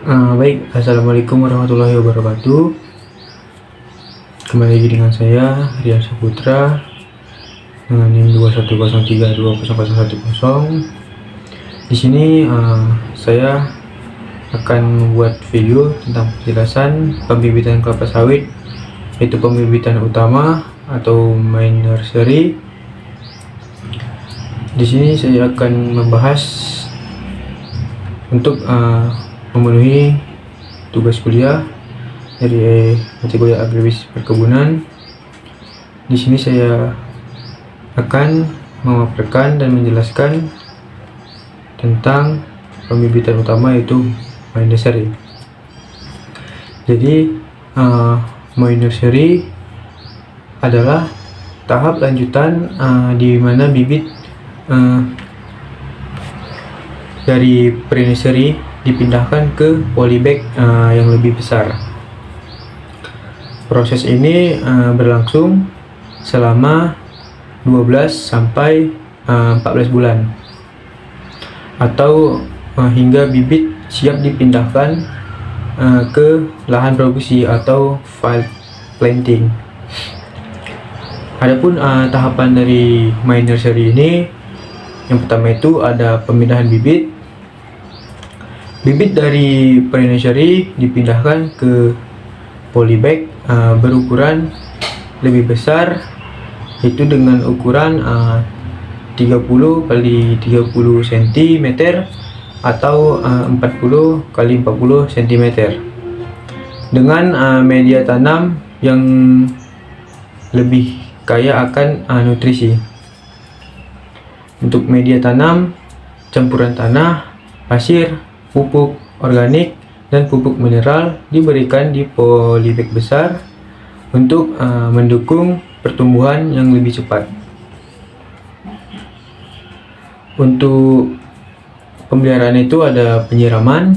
Baik, Assalamualaikum warahmatullahi wabarakatuh. Kembali lagi dengan saya, Rian Saputra, dengan NIM 210320010. Di sini saya akan membuat video tentang penjelasan pembibitan kelapa sawit, yaitu pembibitan utama atau main nursery. Di sini saya akan membahas untuk memenuhi tugas kuliah dari mata kuliah agribisnis perkebunan. Di sini saya akan memaparkan dan menjelaskan tentang pembibitan utama, yaitu main nursery. Jadi main nursery adalah tahap lanjutan di mana bibit dari pre-nursery dipindahkan ke polybag yang lebih besar. Proses ini berlangsung selama 12 sampai 14 bulan atau hingga bibit siap dipindahkan ke lahan produksi atau field planting. Adapun tahapan dari main nursery ini, yang pertama itu ada pemindahan bibit. Bibit dari pre-nursery dipindahkan ke polybag berukuran lebih besar, yaitu dengan ukuran 30 x 30 cm atau 40 x 40 cm dengan media tanam yang lebih kaya akan nutrisi. Untuk media tanam, campuran tanah, pasir, pupuk organik, dan pupuk mineral diberikan di polybag besar untuk mendukung pertumbuhan yang lebih cepat. Untuk pemeliharaan itu ada penyiraman.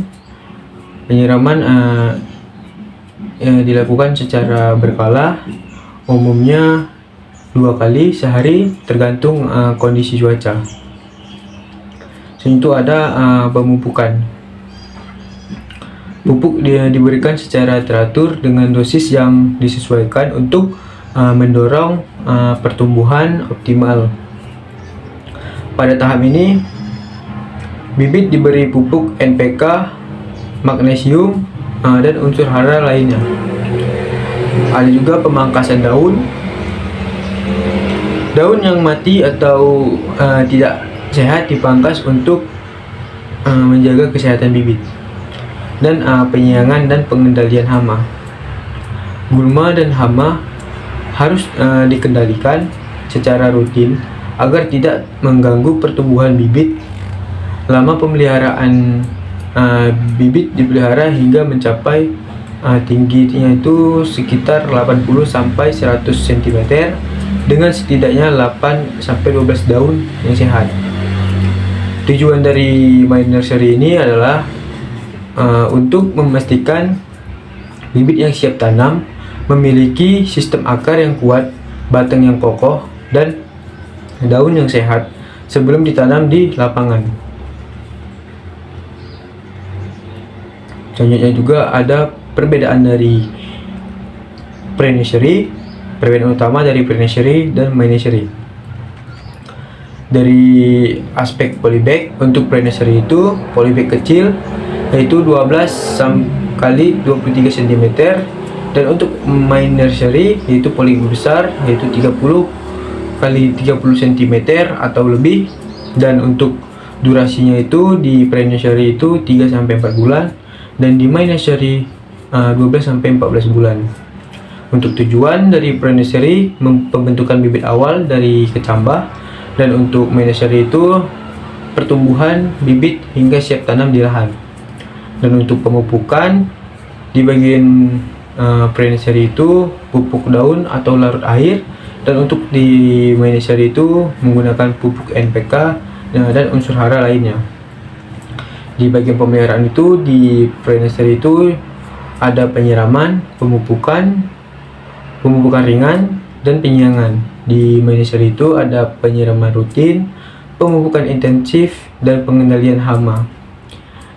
Penyiraman dilakukan secara berkala, umumnya 2 kali sehari tergantung kondisi cuaca. Tentu ada pemupukan. Pupuk diberikan secara teratur dengan dosis yang disesuaikan untuk mendorong pertumbuhan optimal. Pada tahap ini, bibit diberi pupuk NPK, magnesium, dan unsur hara lainnya. Ada juga pemangkasan daun. Daun yang mati atau tidak sehat dipangkas untuk menjaga kesehatan bibit. Dan penyiangan dan pengendalian hama. Gulma dan hama harus dikendalikan secara rutin agar tidak mengganggu pertumbuhan bibit. Lama pemeliharaan bibit dipelihara hingga mencapai tingginya itu sekitar 80 sampai 100 cm dengan setidaknya 8 sampai 12 daun yang sehat. Tujuan dari main nursery ini adalah untuk memastikan bibit yang siap tanam memiliki sistem akar yang kuat, batang yang kokoh, dan daun yang sehat sebelum ditanam di lapangan. Selanjutnya juga ada perbedaan dari pre-nursery, perbedaan utama dari pre-nursery dan main nursery. Dari aspek polybag, untuk pre-nursery itu polybag kecil, yaitu 12 kali 23 cm, dan untuk main nursery yaitu polybag besar, yaitu 30 kali 30 cm atau lebih, dan untuk durasinya itu di pre-nursery itu 3 sampai 4 bulan dan di main nursery 12 sampai 14 bulan. Untuk tujuan dari pre-nursery pembentukan bibit awal dari kecambah, dan untuk main nursery itu pertumbuhan bibit hingga siap tanam di lahan. Dan untuk pemupukan di bagian pre-nursery itu pupuk daun atau larut air, dan untuk di main nursery itu menggunakan pupuk NPK dan unsur hara lainnya. Di bagian pemeliharaan itu di pre-nursery itu ada penyiraman, pemupukan ringan, dan penyiangan. Di main nursery itu ada penyiraman rutin, pemupukan intensif, dan pengendalian hama.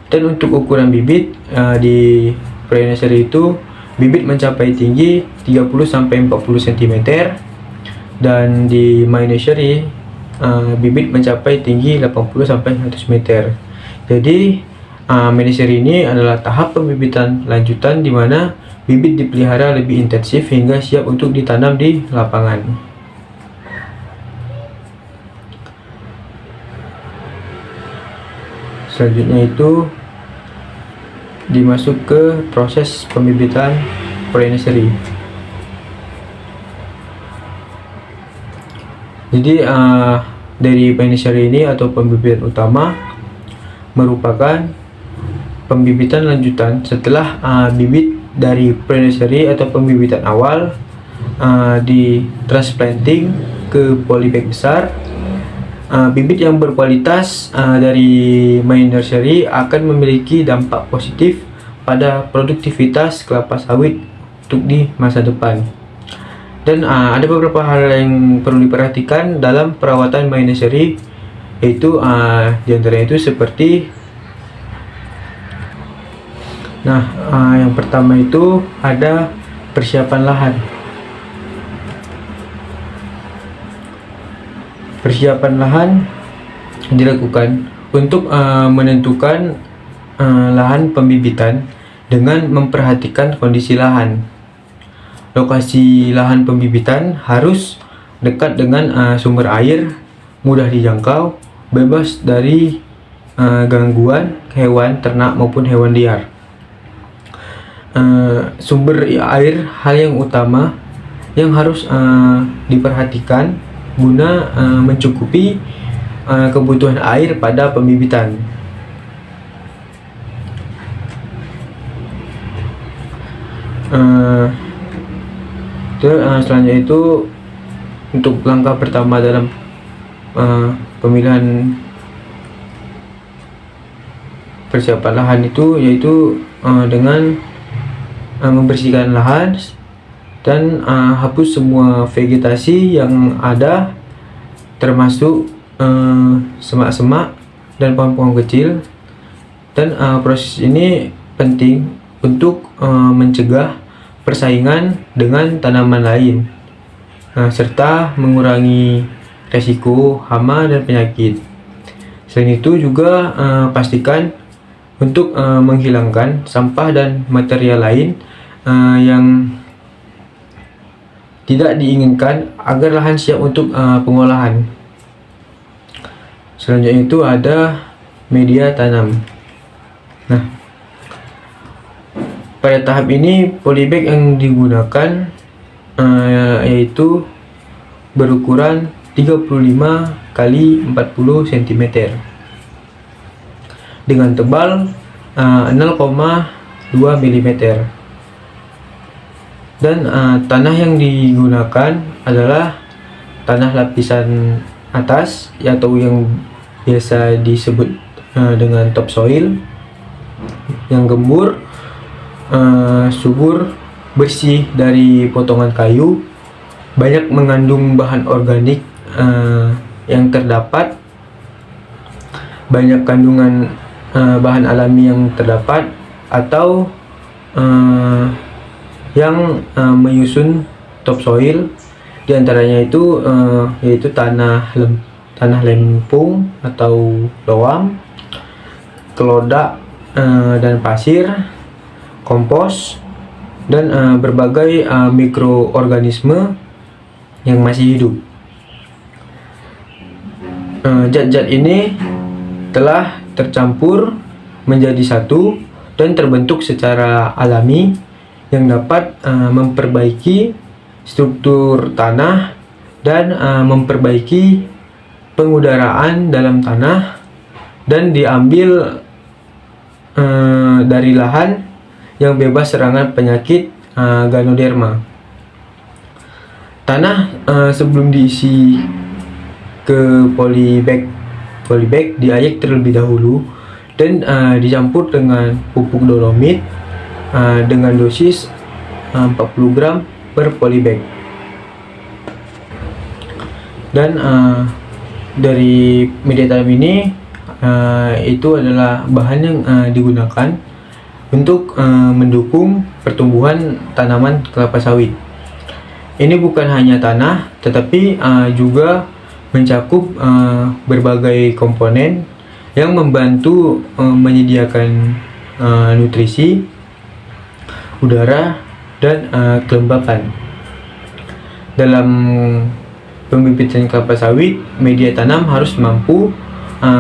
Dan untuk ukuran bibit di pre-nursery itu bibit mencapai tinggi 30-40 cm, dan di my nursery bibit mencapai tinggi 80-100 meter. Jadi my nursery ini adalah tahap pembibitan lanjutan di mana bibit dipelihara lebih intensif hingga siap untuk ditanam di lapangan. Selanjutnya itu dimasuk ke proses pembibitan pre-nursery. Jadi dari pre-nursery ini atau pembibitan utama merupakan pembibitan lanjutan setelah bibit dari pre-nursery atau pembibitan awal di transplanting ke polybag besar. Bibit yang berkualitas dari my nursery akan memiliki dampak positif pada produktivitas kelapa sawit untuk di masa depan. Dan ada beberapa hal yang perlu diperhatikan dalam perawatan my nursery, yaitu diantaranya itu seperti yang pertama itu ada persiapan lahan. Persiapan lahan dilakukan untuk menentukan lahan pembibitan dengan memperhatikan kondisi lahan. Lokasi lahan pembibitan harus dekat dengan sumber air, mudah dijangkau, bebas dari gangguan hewan ternak maupun hewan liar. Sumber air hal yang utama yang harus diperhatikan guna mencukupi kebutuhan air pada pembibitan. Selanjutnya itu untuk langkah pertama dalam pemilihan persiapan lahan itu yaitu dengan membersihkan lahan dan hapus semua vegetasi yang ada, termasuk semak-semak dan pohon-pohon kecil. Dan proses ini penting untuk mencegah persaingan dengan tanaman lain, serta mengurangi resiko hama dan penyakit. Selain itu juga pastikan untuk menghilangkan sampah dan material lain yang tidak diinginkan agar lahan siap untuk pengolahan. Selanjutnya itu ada media tanam. Pada tahap ini polybag yang digunakan yaitu berukuran 35 kali 40 cm dengan tebal 0,2 mm. Dan tanah yang digunakan adalah tanah lapisan atas atau yang biasa disebut dengan topsoil, yang gembur, subur, bersih dari potongan kayu, banyak mengandung bahan organik yang terdapat, banyak kandungan bahan alami yang terdapat atau yang menyusun topsoil. Di antaranya itu yaitu tanah lempung atau lowam, kelodak dan pasir, kompos, dan berbagai mikroorganisme yang masih hidup. Zat-zat ini telah tercampur menjadi satu dan terbentuk secara alami yang dapat memperbaiki struktur tanah dan memperbaiki pengudaraan dalam tanah, dan diambil dari lahan yang bebas serangan penyakit ganoderma. Tanah sebelum diisi ke polybag diayak terlebih dahulu dan dicampur dengan pupuk dolomit dengan dosis 40 gram per polybag. Dan dari media tanam ini itu adalah bahan yang digunakan untuk mendukung pertumbuhan tanaman kelapa sawit. Ini bukan hanya tanah, tetapi juga mencakup berbagai komponen yang membantu menyediakan nutrisi, udara, dan kelembapan. Dalam pembibitan kelapa sawit, media tanam harus mampu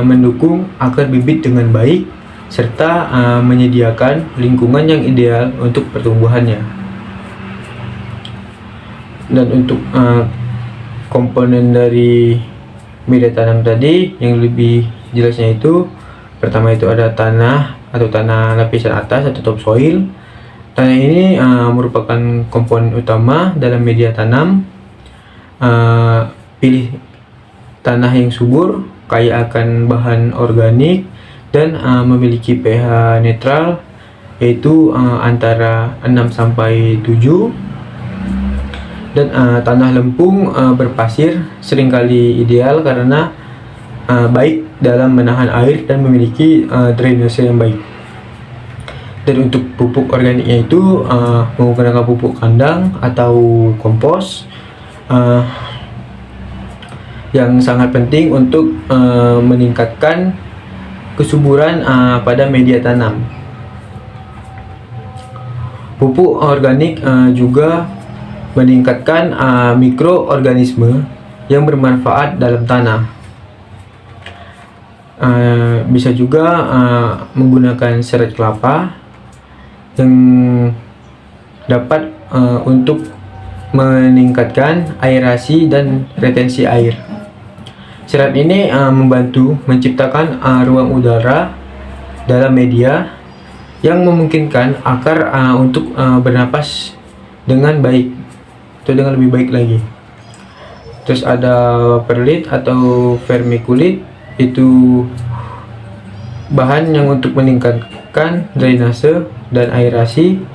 mendukung akar bibit dengan baik serta menyediakan lingkungan yang ideal untuk pertumbuhannya. Dan untuk komponen dari media tanam tadi yang lebih jelasnya itu, pertama itu ada tanah atau tanah lapisan atas atau topsoil. Tanah ini merupakan komponen utama dalam media tanam. Pilih tanah yang subur, kaya akan bahan organik, dan memiliki pH netral yaitu antara 6 sampai 7. Dan tanah lempung berpasir seringkali ideal karena baik dalam menahan air dan memiliki drainase yang baik. Dan untuk pupuk organiknya itu menggunakan pupuk kandang atau kompos yang sangat penting untuk meningkatkan kesuburan pada media tanam. Pupuk organik juga meningkatkan mikroorganisme yang bermanfaat dalam tanah. Bisa juga menggunakan serat kelapa yang dapat untuk meningkatkan aerasi dan retensi air. Serat ini membantu menciptakan ruang udara dalam media yang memungkinkan akar untuk bernapas dengan baik atau dengan lebih baik lagi. Terus ada perlit atau vermiculit, itu bahan yang untuk meningkatkan drainase dan aerasi.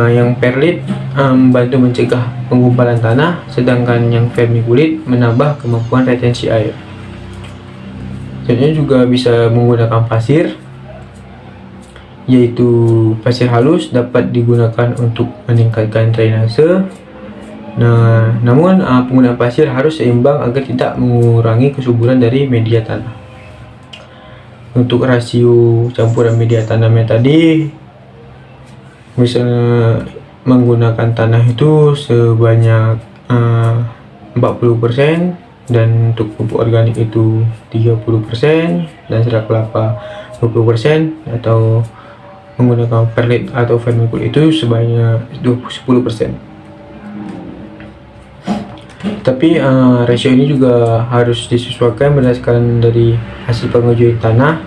Yang perlit membantu mencegah penggumpalan tanah, sedangkan yang vermiculit menambah kemampuan retensi air. Selanjutnya juga bisa menggunakan pasir, yaitu pasir halus dapat digunakan untuk meningkatkan drainase. Namun penggunaan pasir harus seimbang agar tidak mengurangi kesuburan dari media tanah. Untuk rasio campuran media tanamnya tadi, misalnya menggunakan tanah itu sebanyak 40%, dan untuk pupuk organik itu 30%, dan serat kelapa 20%, atau menggunakan perlit atau vermiculit itu sebanyak 10%. Tapi rasio ini juga harus disesuaikan berdasarkan dari hasil pengujian tanah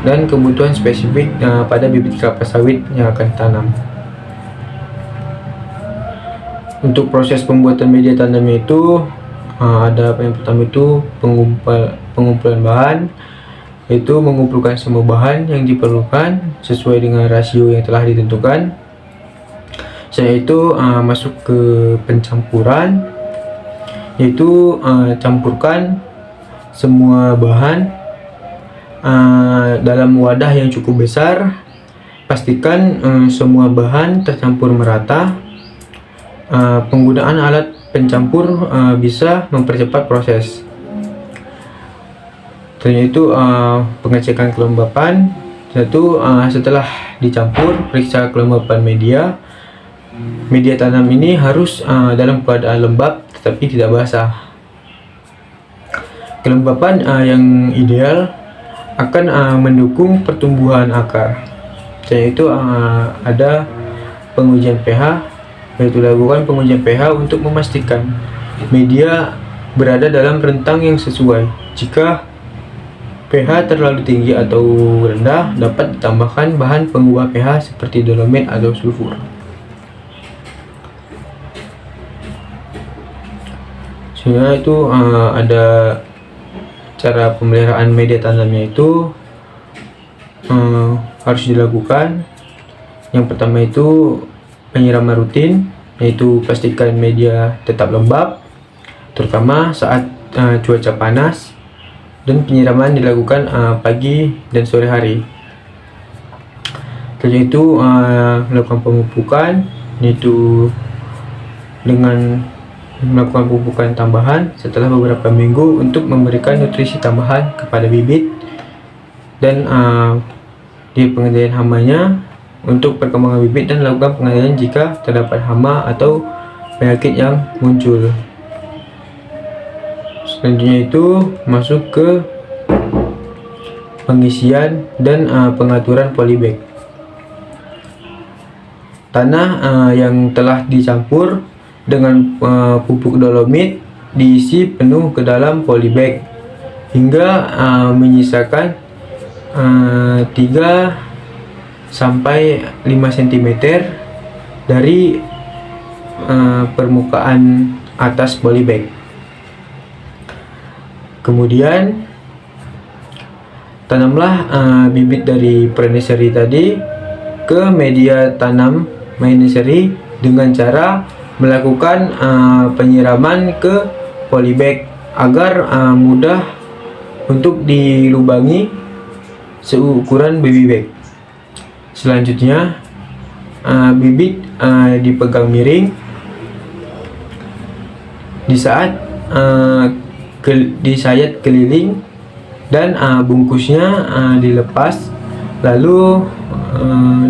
dan kebutuhan spesifik pada bibit kelapa sawit yang akan ditanam. Untuk proses pembuatan media tanamnya itu ada yang pertama itu pengumpulan bahan, yaitu mengumpulkan semua bahan yang diperlukan sesuai dengan rasio yang telah ditentukan. Setelah itu masuk ke pencampuran, yaitu campurkan semua bahan dalam wadah yang cukup besar. Pastikan semua bahan tercampur merata. Penggunaan alat pencampur bisa mempercepat proses. Selanjutnya itu pengecekan kelembapan. Setelah dicampur, periksa kelembapan media. Media tanam ini harus dalam keadaan lembab tetapi tidak basah. Kelembapan yang ideal akan mendukung pertumbuhan akar. Selain itu ada pengujian pH, yaitu lakukan pengujian pH untuk memastikan media berada dalam rentang yang sesuai. Jika pH terlalu tinggi atau rendah, dapat ditambahkan bahan pengubah pH seperti dolomit atau sulfur. Sebenarnya itu ada cara pemeliharaan media tanamnya itu harus dilakukan. Yang pertama itu penyiraman rutin, yaitu pastikan media tetap lembab terutama saat cuaca panas, dan penyiraman dilakukan pagi dan sore hari. Selanjutnya itu melakukan pemupukan, yaitu dengan melakukan pupukan tambahan setelah beberapa minggu untuk memberikan nutrisi tambahan kepada bibit. Dan di pengendalian hamanya untuk perkembangan bibit, dan lakukan pengendalian jika terdapat hama atau penyakit yang muncul. Selanjutnya itu masuk ke pengisian dan pengaturan polybag. Tanah yang telah dicampur dengan pupuk dolomit diisi penuh ke dalam polybag hingga menyisakan 3 sampai 5 cm dari permukaan atas polybag. Kemudian tanamlah bibit dari pre-nursery tadi ke media tanam my nursery dengan cara melakukan penyiraman ke polybag agar mudah untuk dilubangi seukuran baby bag. Selanjutnya bibit dipegang miring di saat disayat keliling, dan bungkusnya dilepas lalu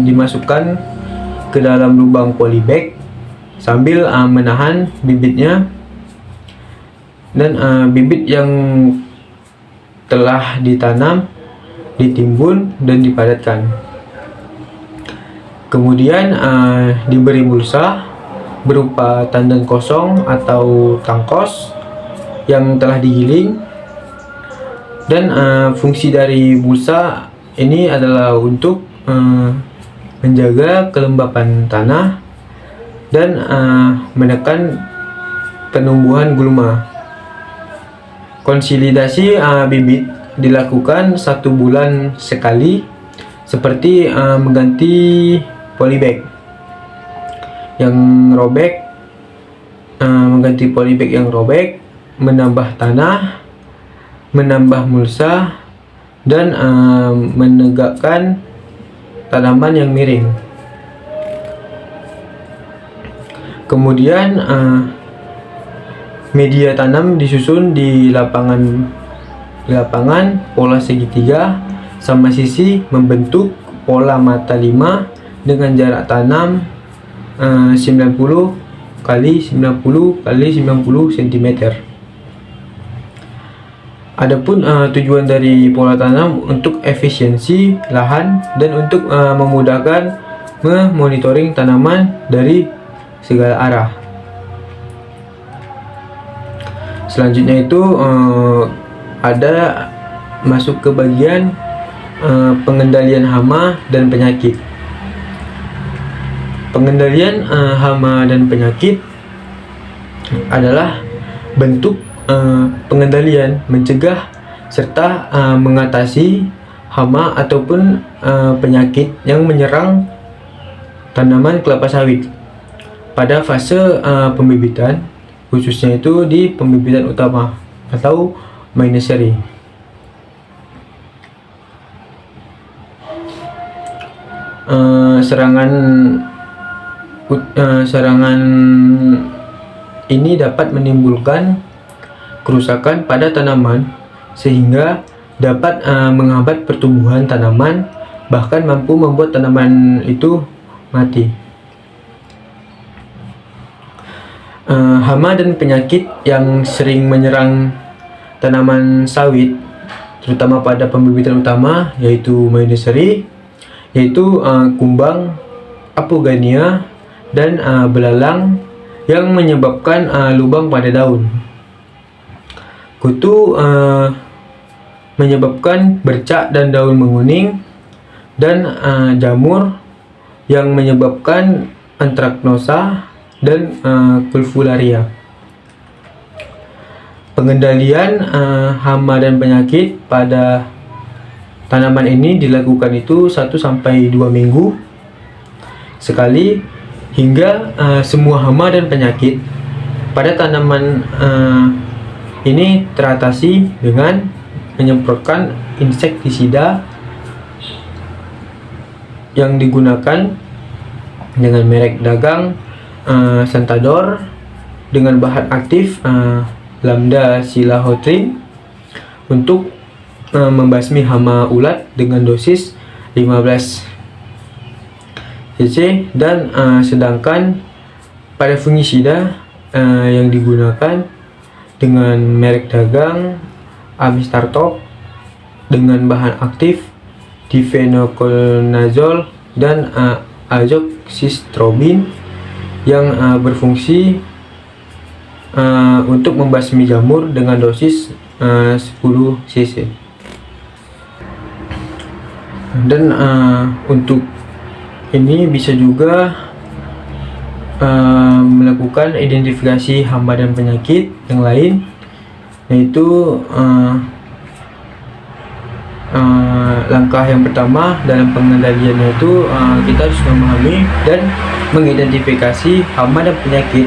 dimasukkan ke dalam lubang polybag sambil menahan bibitnya, dan bibit yang telah ditanam ditimbun dan dipadatkan. Kemudian diberi mulsa berupa tandan kosong atau tangkos yang telah digiling, dan fungsi dari mulsa ini adalah untuk menjaga kelembapan tanah dan menekan penumbuhan gulma. Konsolidasi bibit dilakukan 1 bulan sekali, seperti mengganti polybag yang robek, mengganti polybag yang robek, menambah tanah, menambah mulsa, dan menegakkan tanaman yang miring. Kemudian media tanam disusun di lapangan pola segitiga sama sisi membentuk pola mata 5 dengan jarak tanam 90 kali 90 kali 90 cm. Adapun tujuan dari pola tanam untuk efisiensi lahan dan untuk memudahkan memonitoring tanaman dari segala arah. Selanjutnya itu ada masuk ke bagian pengendalian hama dan penyakit. Pengendalian hama dan penyakit adalah bentuk pengendalian mencegah serta mengatasi hama ataupun penyakit yang menyerang tanaman kelapa sawit pada fase pembibitan, khususnya itu di pembibitan utama atau my nursery. Serangan ini dapat menimbulkan kerusakan pada tanaman sehingga dapat menghambat pertumbuhan tanaman, bahkan mampu membuat tanaman itu mati. Hama dan penyakit yang sering menyerang tanaman sawit, terutama pada pembibitan utama yaitu my nursery, yaitu kumbang, apogania, dan belalang yang menyebabkan lubang pada daun. Kutu menyebabkan bercak dan daun menguning, dan jamur yang menyebabkan antraknosa dan kulvularia. Pengendalian hama dan penyakit pada tanaman ini dilakukan itu 1-2 minggu sekali, hingga semua hama dan penyakit pada tanaman ini teratasi dengan menyemprotkan insektisida yang digunakan dengan merek dagang Santador dengan bahan aktif lambda silahotrin untuk membasmi hama ulat dengan dosis 15 cc, dan sedangkan pada fungisida yang digunakan dengan merek dagang Amistartop dengan bahan aktif difenoconazole dan azoxystrobin yang berfungsi untuk membasmi jamur dengan dosis 10 cc. Dan untuk ini bisa juga melakukan identifikasi hama dan penyakit yang lain, yaitu langkah yang pertama dalam pengendaliannya itu kita harus memahami dan mengidentifikasi hama dan penyakit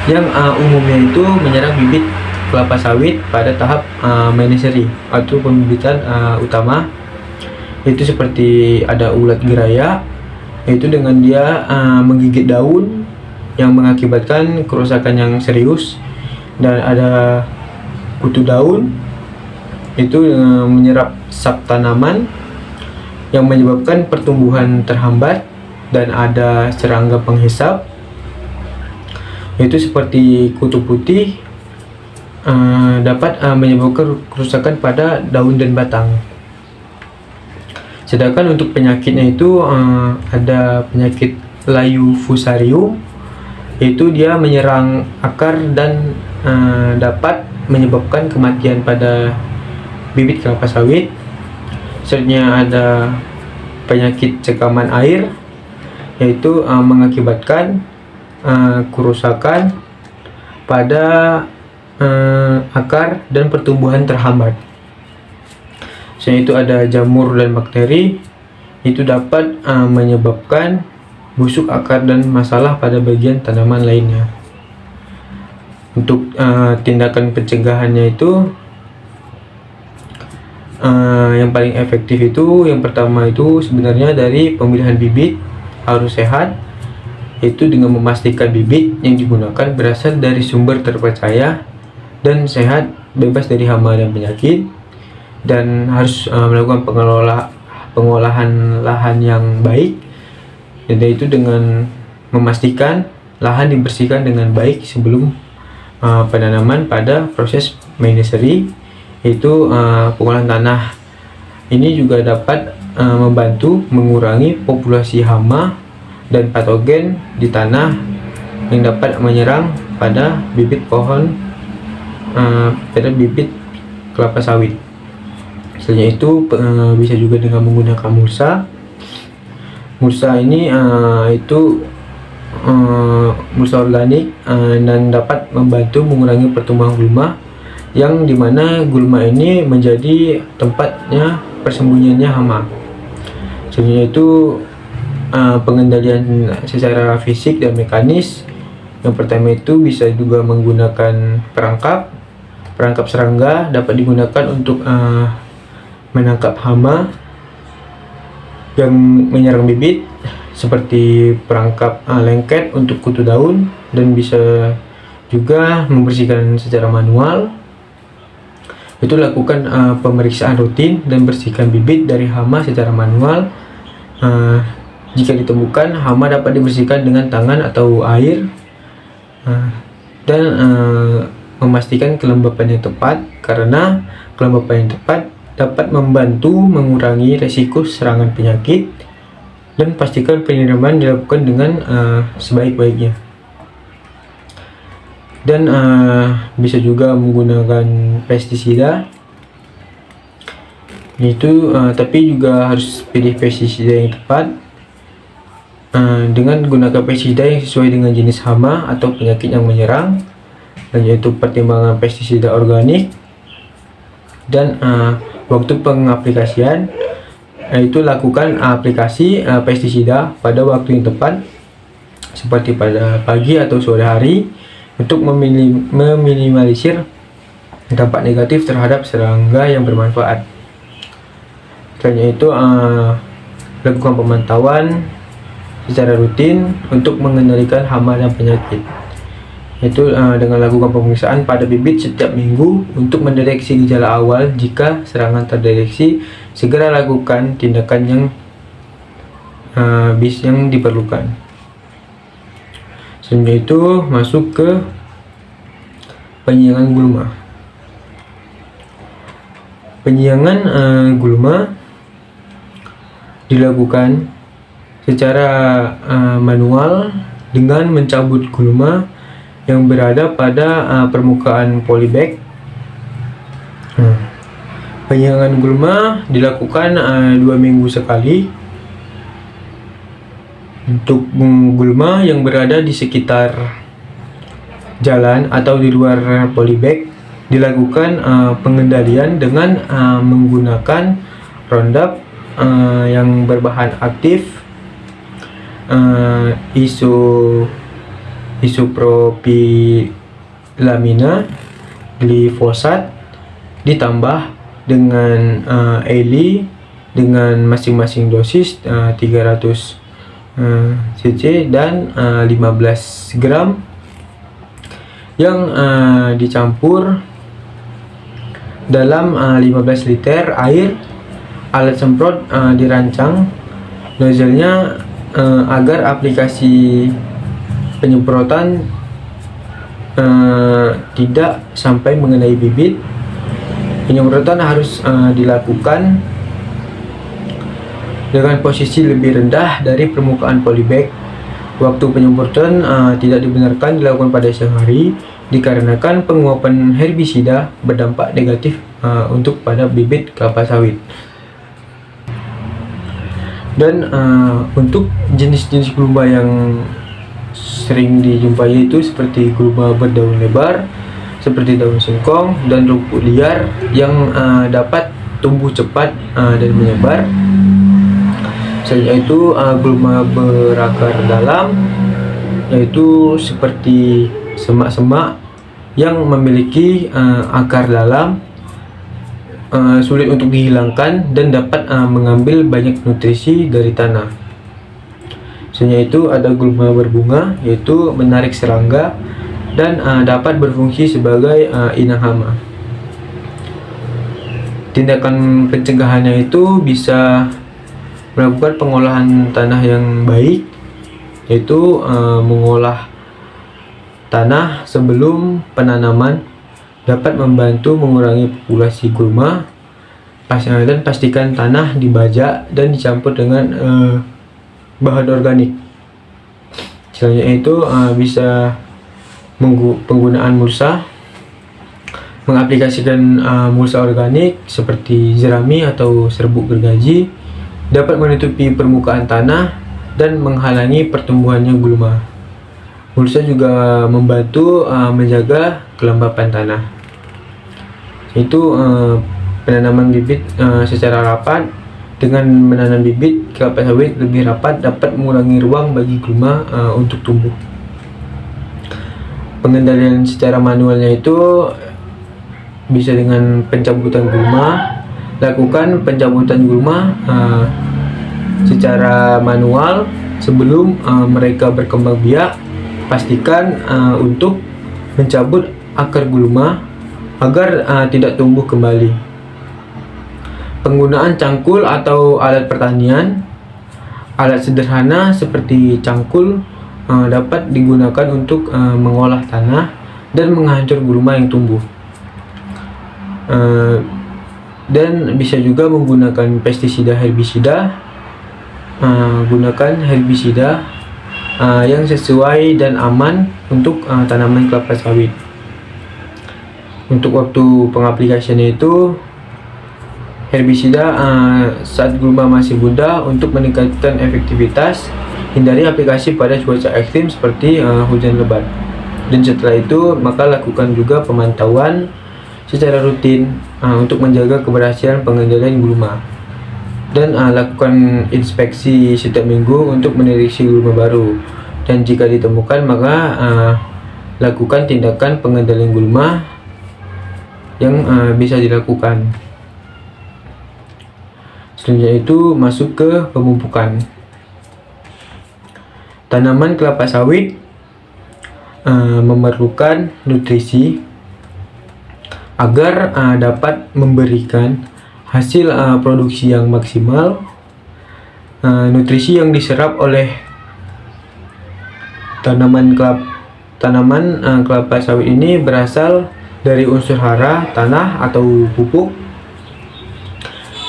yang umumnya itu menyerang bibit kelapa sawit pada tahap menyeseri atau pembibitan utama. Itu seperti ada ulat geraya, yaitu dengan dia menggigit daun yang mengakibatkan kerusakan yang serius, dan ada kutu daun itu menyerap sap tanaman yang menyebabkan pertumbuhan terhambat, dan ada serangga penghisap yaitu seperti kutu putih dapat menyebabkan kerusakan pada daun dan batang. Sedangkan untuk penyakitnya itu ada penyakit layu fusarium, yaitu dia menyerang akar dan dapat menyebabkan kematian pada bibit kelapa sawit. Selanjutnya ada penyakit cekaman air, yaitu mengakibatkan kerusakan pada akar dan pertumbuhan terhambat. Selain itu ada jamur dan bakteri, itu dapat menyebabkan busuk akar dan masalah pada bagian tanaman lainnya. Untuk tindakan pencegahannya itu yang paling efektif itu yang pertama itu sebenarnya dari pemilihan bibit harus sehat, yaitu dengan memastikan bibit yang digunakan berasal dari sumber terpercaya dan sehat, bebas dari hama dan penyakit, dan harus melakukan pengolahan lahan yang baik, yaitu dengan memastikan lahan dibersihkan dengan baik sebelum penanaman pada proses menyeseri, yaitu pengolahan tanah. Ini juga dapat membantu mengurangi populasi hama dan patogen di tanah yang dapat menyerang pada bibit pohon, pada bibit kelapa sawit. Selain itu bisa juga dengan menggunakan mulsa. Mulsa ini itu mulsa organik dan dapat membantu mengurangi pertumbuhan gulma, yang dimana gulma ini menjadi tempatnya persembunyiannya hama. Selanjutnya itu pengendalian secara fisik dan mekanis. Yang pertama itu bisa juga menggunakan perangkap serangga, dapat digunakan untuk menangkap hama yang menyerang bibit, seperti perangkap lengket untuk kutu daun, dan bisa juga membersihkan secara manual. Itu lakukan pemeriksaan rutin dan bersihkan bibit dari hama secara manual. Jika ditemukan hama dapat dibersihkan dengan tangan atau air, dan memastikan kelembapan yang tepat, karena kelembapan yang tepat dapat membantu mengurangi resiko serangan penyakit, dan pastikan penyiraman dilakukan dengan sebaik-baiknya. Dan bisa juga menggunakan pestisida, itu tapi juga harus pilih pestisida yang tepat, dengan gunakan pestisida yang sesuai dengan jenis hama atau penyakit yang menyerang, dan yaitu pertimbangan pestisida organik. Dan waktu pengaplikasian, itu lakukan aplikasi pestisida pada waktu yang tepat, seperti pada pagi atau sore hari, untuk meminimalisir dampak negatif terhadap serangga yang bermanfaat. Selain itu lakukan pemantauan secara rutin untuk mengendalikan hama dan penyakit, yaitu dengan lakukan pemeriksaan pada bibit setiap minggu untuk mendeteksi gejala awal. Jika serangan terdeteksi, segera lakukan tindakan yang diperlukan. Selanjutnya itu masuk ke penyiangan gulma. Penyiangan gulma dilakukan secara manual dengan mencabut gulma yang berada pada permukaan polybag. Penyiangan gulma dilakukan 2 minggu sekali. Untuk gulma yang berada di sekitar jalan atau di luar polybag, dilakukan pengendalian dengan menggunakan Roundup yang berbahan aktif isopropilamina glifosat ditambah dengan ELI dengan masing-masing dosis 300 cc dan 15 gram yang dicampur dalam 15 liter air. Alat semprot dirancang nozzle-nya agar aplikasi penyemprotan tidak sampai mengenai bibit. Penyemprotan harus dilakukan dengan posisi lebih rendah dari permukaan polybag. Waktu penyemprotan tidak dibenarkan dilakukan pada siang hari dikarenakan penguapan herbisida berdampak negatif untuk pada bibit kelapa sawit. Dan untuk jenis-jenis gulma yang sering dijumpai itu seperti gulma berdaun lebar, seperti daun singkong dan rumput liar yang dapat tumbuh cepat dan menyebar. Selanjutnya itu gulma berakar dalam, yaitu seperti semak-semak yang memiliki akar dalam, sulit untuk dihilangkan dan dapat mengambil banyak nutrisi dari tanah. Selanjutnya itu ada gulma berbunga, yaitu menarik serangga dan dapat berfungsi sebagai inang hama. Tindakan pencegahannya itu bisa melakukan pengolahan tanah yang baik, yaitu mengolah tanah sebelum penanaman dapat membantu mengurangi populasi gulma. Dan pastikan tanah dibajak dan dicampur dengan bahan organik. Selanjutnya itu bisa penggunaan mulsa. Mengaplikasikan mulsa organik seperti jerami atau serbuk gergaji dapat menutupi permukaan tanah dan menghalangi pertumbuhannya gulma. Mulsa juga membantu menjaga kelembapan tanah. Itu penanaman bibit secara rapat. Dengan menanam bibit kelapa sawit lebih rapat dapat mengurangi ruang bagi gulma untuk tumbuh. Pengendalian secara manualnya itu bisa dengan pencabutan gulma. Lakukan pencabutan gulma secara manual sebelum mereka berkembang biak. Pastikan untuk mencabut akar gulma agar tidak tumbuh kembali. Penggunaan cangkul atau alat pertanian. Alat sederhana seperti cangkul dapat digunakan untuk mengolah tanah dan menghancur gulma yang tumbuh. Dan bisa juga menggunakan pestisida herbisida. Gunakan herbisida yang sesuai dan aman untuk tanaman kelapa sawit. Untuk waktu pengaplikasiannya itu herbisida saat gulma masih muda untuk meningkatkan efektivitas. Hindari aplikasi pada cuaca ekstrim seperti hujan lebat. Dan setelah itu maka lakukan juga pemantauan secara rutin untuk menjaga keberhasilan pengendalian gulma. Dan lakukan inspeksi setiap minggu untuk mendeteksi gulma baru. Dan jika ditemukan maka lakukan tindakan pengendalian gulma yang bisa dilakukan. Selanjutnya itu masuk ke pemupukan. Tanaman kelapa sawit memerlukan nutrisi agar dapat memberikan hasil produksi yang maksimal. Nutrisi yang diserap oleh tanaman kelapa sawit ini berasal dari unsur hara, tanah atau pupuk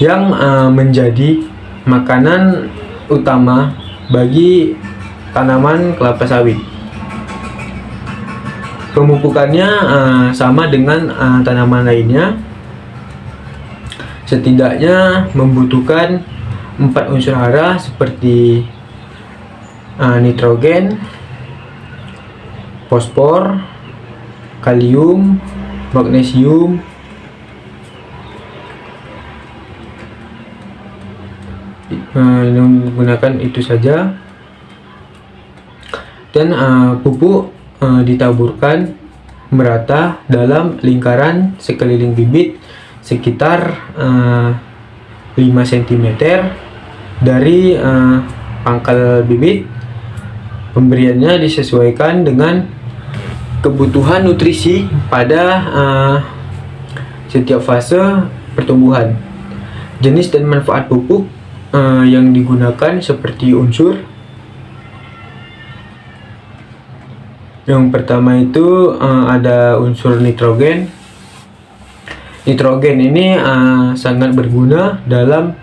yang menjadi makanan utama bagi tanaman kelapa sawit. Pemupukannya sama dengan tanaman lainnya, setidaknya membutuhkan 4 unsur hara seperti nitrogen, fosfor, kalium, magnesium, menggunakan itu saja. Dan pupuk ditaburkan merata dalam lingkaran sekeliling bibit sekitar 5 cm dari pangkal bibit. Pemberiannya disesuaikan dengan kebutuhan nutrisi pada setiap fase pertumbuhan. Jenis dan manfaat pupuk yang digunakan seperti unsur. Yang pertama itu ada unsur nitrogen. Nitrogen ini sangat berguna dalam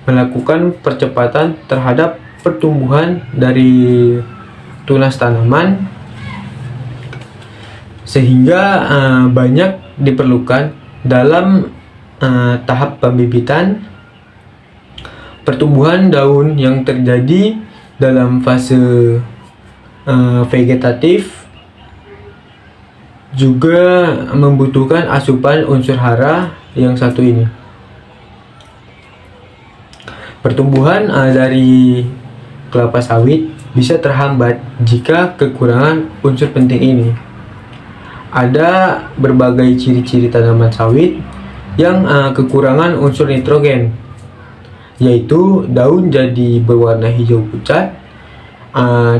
melakukan percepatan terhadap pertumbuhan dari tunas tanaman, sehingga banyak diperlukan dalam tahap pembibitan, pertumbuhan daun yang terjadi dalam fase vegetatif, juga membutuhkan asupan unsur hara yang satu ini. Pertumbuhan dari kelapa sawit bisa terhambat jika kekurangan unsur penting ini. Ada berbagai ciri-ciri tanaman sawit yang kekurangan unsur nitrogen, yaitu daun jadi berwarna hijau pucat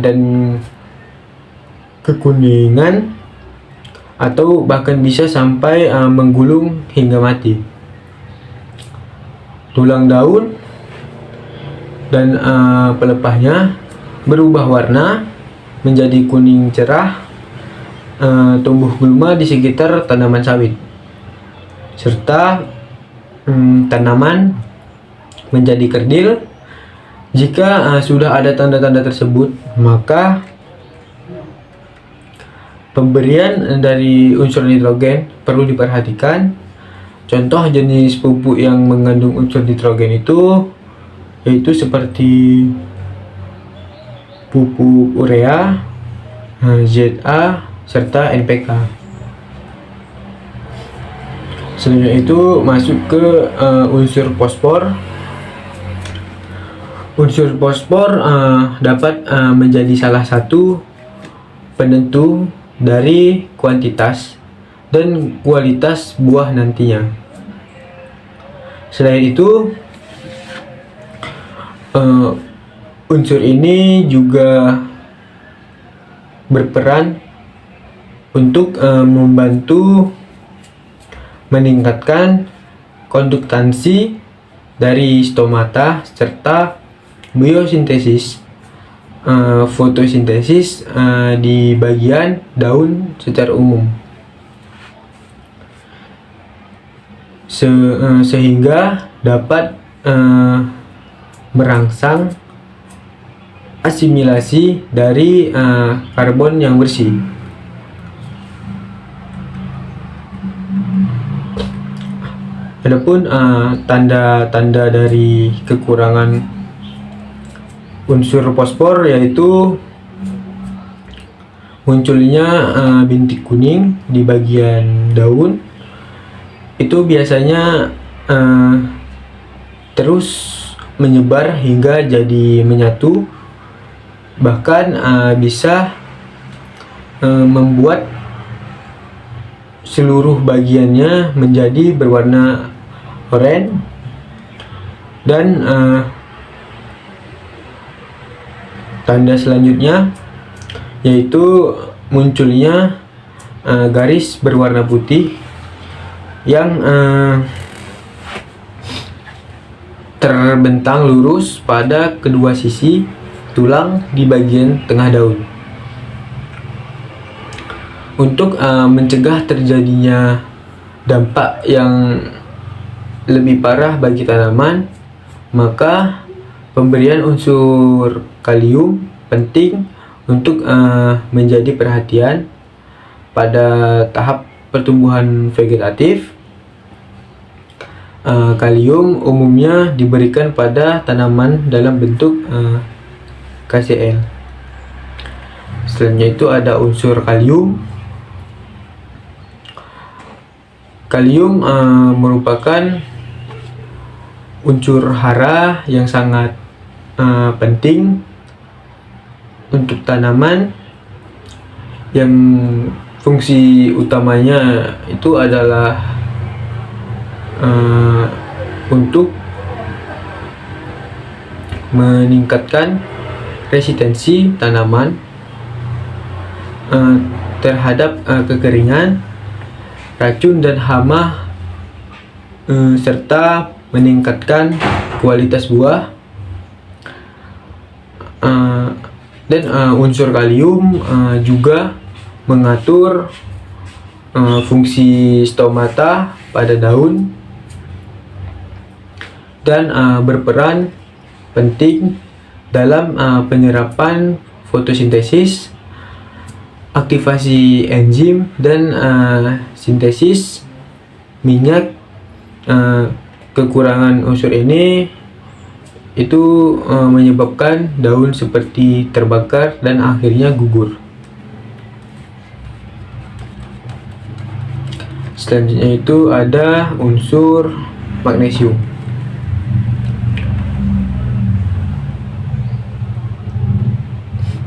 dan kekuningan, atau bahkan bisa sampai menggulung hingga mati. Tulang daun dan pelepahnya berubah warna menjadi kuning cerah, tumbuh gulma di sekitar tanaman sawit, serta tanaman menjadi kerdil. Jika sudah ada tanda-tanda tersebut, maka pemberian dari unsur nitrogen perlu diperhatikan. Contoh jenis pupuk yang mengandung unsur nitrogen itu yaitu seperti pupuk urea, ZA, serta NPK. Selanjutnya itu masuk ke unsur fosfor. Unsur fosfor dapat menjadi salah satu penentu dari kuantitas dan kualitas buah nantinya. Selain itu, unsur ini juga berperan untuk membantu meningkatkan konduktansi dari stomata serta biosintesis, fotosintesis di bagian daun secara umum, sehingga dapat merangsang asimilasi dari karbon yang bersih. Adapun tanda-tanda dari kekurangan unsur fosfor yaitu munculnya bintik kuning di bagian daun. Itu biasanya terus menyebar hingga jadi menyatu, bahkan bisa membuat seluruh bagiannya menjadi berwarna oranye. Dan tanda selanjutnya yaitu munculnya garis berwarna putih yang terbentang lurus pada kedua sisi tulang di bagian tengah daun. Untuk mencegah terjadinya dampak yang lebih parah bagi tanaman, maka pemberian unsur kalium penting untuk menjadi perhatian pada tahap pertumbuhan vegetatif. Kalium umumnya diberikan pada tanaman dalam bentuk KCl. Selanjutnya itu ada unsur kalium. Kalium merupakan unsur hara yang sangat penting untuk tanaman, yang fungsi utamanya itu adalah untuk meningkatkan resistensi tanaman terhadap kekeringan, racun dan hama, serta meningkatkan kualitas buah. Dan unsur kalium juga mengatur fungsi stomata pada daun dan berperan penting dalam penyerapan fotosintesis, aktivasi enzim, dan sintesis minyak. Kekurangan unsur ini itu menyebabkan daun seperti terbakar dan akhirnya gugur. Selanjutnya itu ada unsur magnesium.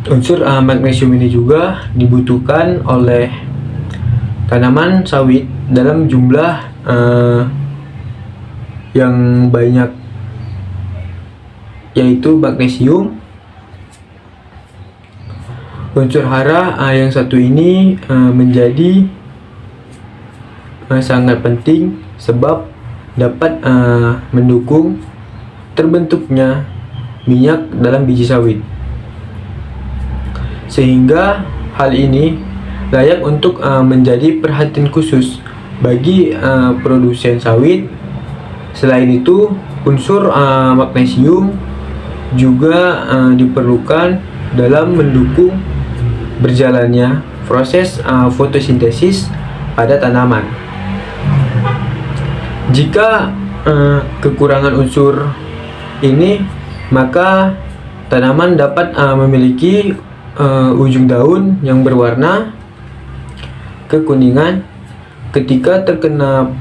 Unsur magnesium ini juga dibutuhkan oleh tanaman sawit dalam jumlah yang banyak, yaitu magnesium. Unsur hara yang satu ini menjadi sangat penting sebab dapat mendukung terbentuknya minyak dalam biji sawit, sehingga hal ini layak untuk menjadi perhatian khusus bagi produsen sawit. Selain itu, unsur magnesium juga diperlukan dalam mendukung berjalannya proses fotosintesis pada tanaman. Jika kekurangan unsur ini, maka tanaman dapat memiliki ujung daun yang berwarna kekuningan ketika terkena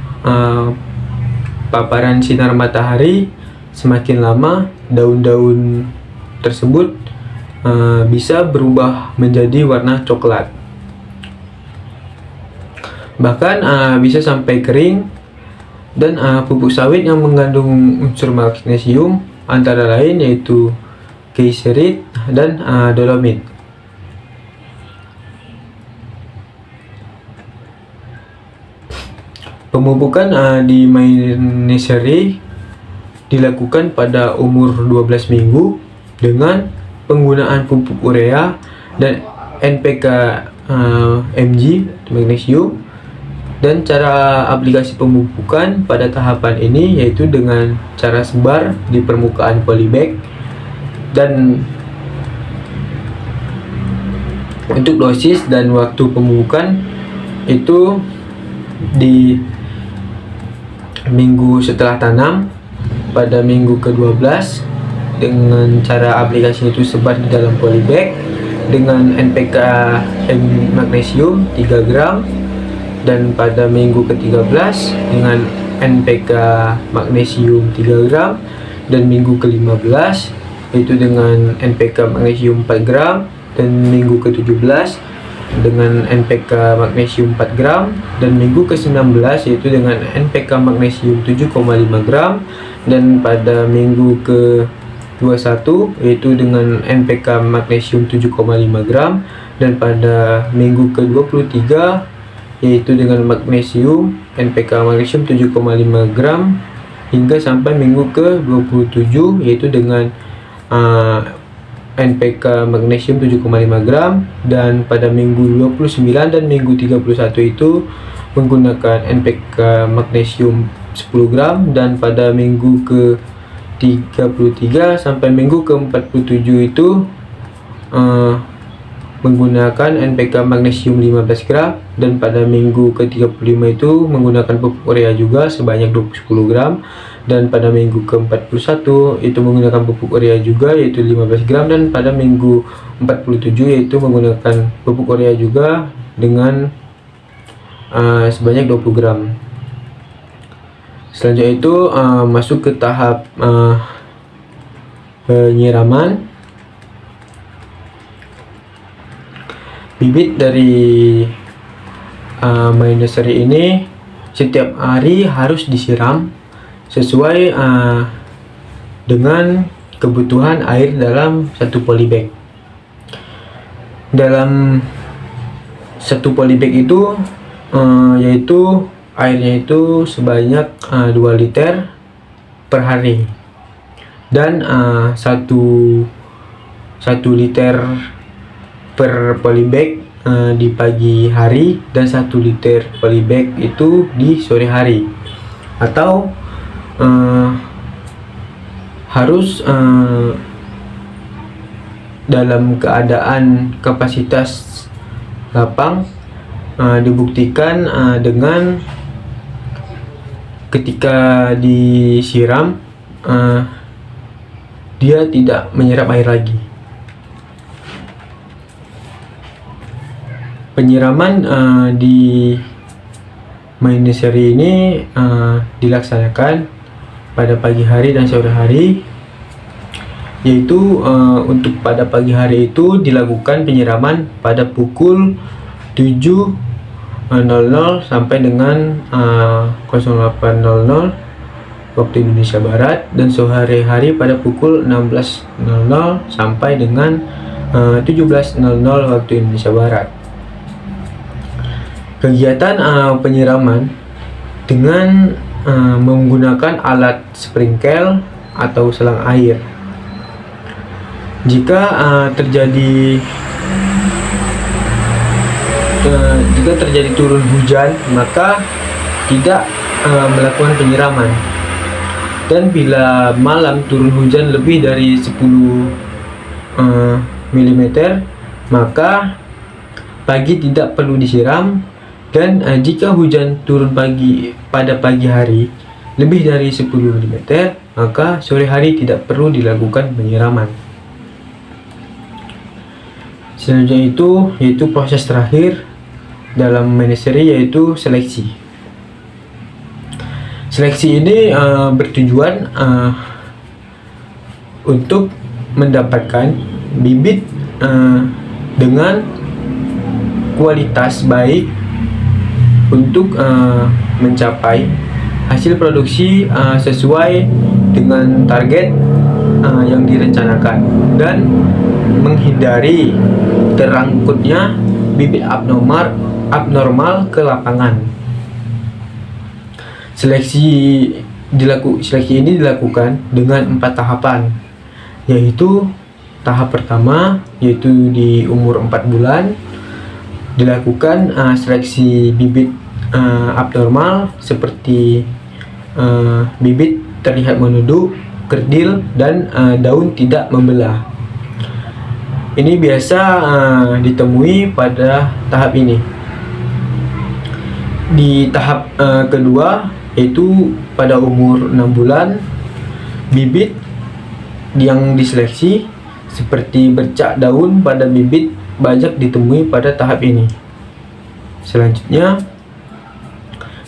paparan sinar matahari. Semakin lama, daun-daun tersebut bisa berubah menjadi warna coklat, bahkan bisa sampai kering. Dan pupuk sawit yang mengandung unsur magnesium antara lain yaitu kieserit dan dolomit. Pemupukan di main nursery dilakukan pada umur 12 minggu dengan penggunaan pupuk urea dan NPK Mg magnesium. Dan cara aplikasi pemupukan pada tahapan ini yaitu dengan cara sebar di permukaan polybag. Dan untuk dosis dan waktu pemupukan itu di minggu setelah tanam pada minggu ke-12 dengan cara aplikasi itu sebar di dalam polybag dengan NPK magnesium 3 gram, dan pada minggu ke-13 dengan NPK magnesium 3 gram, dan minggu ke-15 yaitu dengan NPK magnesium 4 gram, dan minggu ke-17 dengan NPK magnesium 4 gram, dan minggu ke-19 yaitu dengan NPK magnesium 7,5 gram, dan pada minggu ke 21 yaitu dengan NPK magnesium 7,5 gram, dan pada minggu ke 23 yaitu dengan magnesium NPK magnesium 7,5 gram, hingga sampai minggu ke 27 yaitu dengan NPK magnesium 7,5 gram, dan pada minggu 29 dan minggu 31 itu menggunakan NPK magnesium 10 gram, dan pada minggu ke 33 sampai minggu ke 47 itu menggunakan NPK magnesium 15 gram, dan pada minggu ke 35 itu menggunakan pupuk urea juga sebanyak 10 gram, dan pada minggu ke 41 itu menggunakan pupuk urea juga yaitu 15 gram, dan pada minggu 47 yaitu menggunakan pupuk urea juga dengan sebanyak 20 gram. Selanjutnya itu masuk ke tahap penyiraman. Bibit dari My Nursery ini setiap hari harus disiram sesuai dengan kebutuhan air dalam satu polybag. Dalam satu polybag itu yaitu airnya itu sebanyak 2 liter per hari, dan 1 liter per polybag di pagi hari, dan 1 liter polybag itu di sore hari, atau harus dalam keadaan kapasitas lapang. Dibuktikan dengan ketika disiram dia tidak menyerap air lagi. Penyiraman di My Nursery ini dilaksanakan pada pagi hari dan sore hari, yaitu untuk pada pagi hari itu dilakukan penyiraman pada pukul 7.00 sampai dengan 08.00 waktu Indonesia Barat, dan sore hari pada pukul 16.00 sampai dengan 17.00 waktu Indonesia Barat. Kegiatan penyiraman dengan menggunakan alat sprinkle atau selang air. Jika terjadi turun hujan, maka tidak melakukan penyiraman. Dan bila malam turun hujan lebih dari 10 mm, maka pagi tidak perlu disiram. Dan jika hujan turun pada pagi hari lebih dari 10 mm, maka sore hari tidak perlu dilakukan penyiraman. Selanjutnya itu yaitu proses terakhir dalam My Nursery, yaitu seleksi. Seleksi ini bertujuan untuk mendapatkan bibit dengan kualitas baik untuk mencapai hasil produksi sesuai dengan target yang direncanakan, dan menghindari terangkutnya bibit abnormal ke lapangan. Seleksi ini dilakukan dengan 4 tahapan, yaitu tahap pertama yaitu di umur 4 bulan dilakukan seleksi bibit abnormal seperti bibit terlihat menunduk, kerdil, dan daun tidak membelah. Ini biasa ditemui pada tahap ini. Di tahap kedua yaitu pada umur 6 bulan, bibit yang diseleksi seperti bercak daun pada bibit banyak ditemui pada tahap ini. Selanjutnya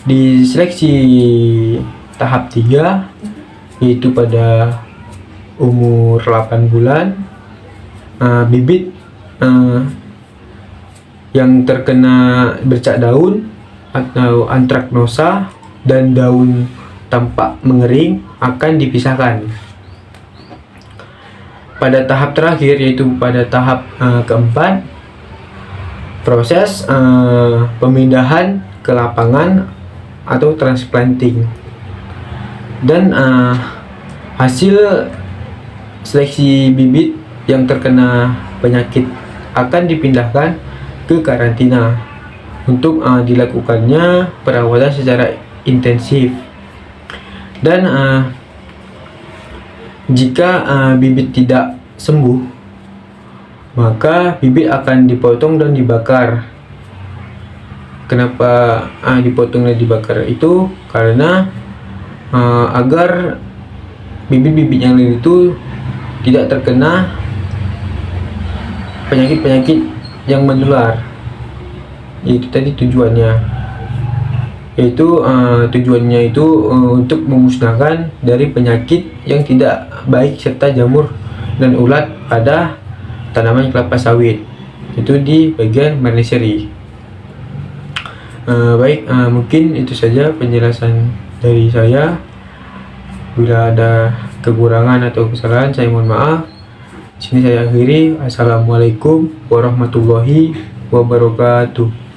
di seleksi tahap 3 yaitu pada umur 8 bulan, bibit yang terkena bercak daun atau antraknosa dan daun tampak mengering akan dipisahkan. Pada tahap terakhir, yaitu pada tahap keempat, proses pemindahan ke lapangan atau transplanting. Dan hasil seleksi bibit yang terkena penyakit akan dipindahkan ke karantina untuk dilakukannya perawatan secara intensif. Dan jika bibit tidak sembuh, maka bibit akan dipotong dan dibakar. Kenapa dipotong dan dibakar itu? Karena agar bibit-bibit yang lain itu tidak terkena penyakit-penyakit yang menular. Itu tadi tujuannya. Tujuannya itu untuk memusnahkan dari penyakit yang tidak baik serta jamur dan ulat pada tanaman kelapa sawit. Itu di bagian nursery. Mungkin itu saja penjelasan dari saya. Bila ada kekurangan atau kesalahan, saya mohon maaf. Di sini saya akhiri. Assalamualaikum warahmatullahi wabarakatuh.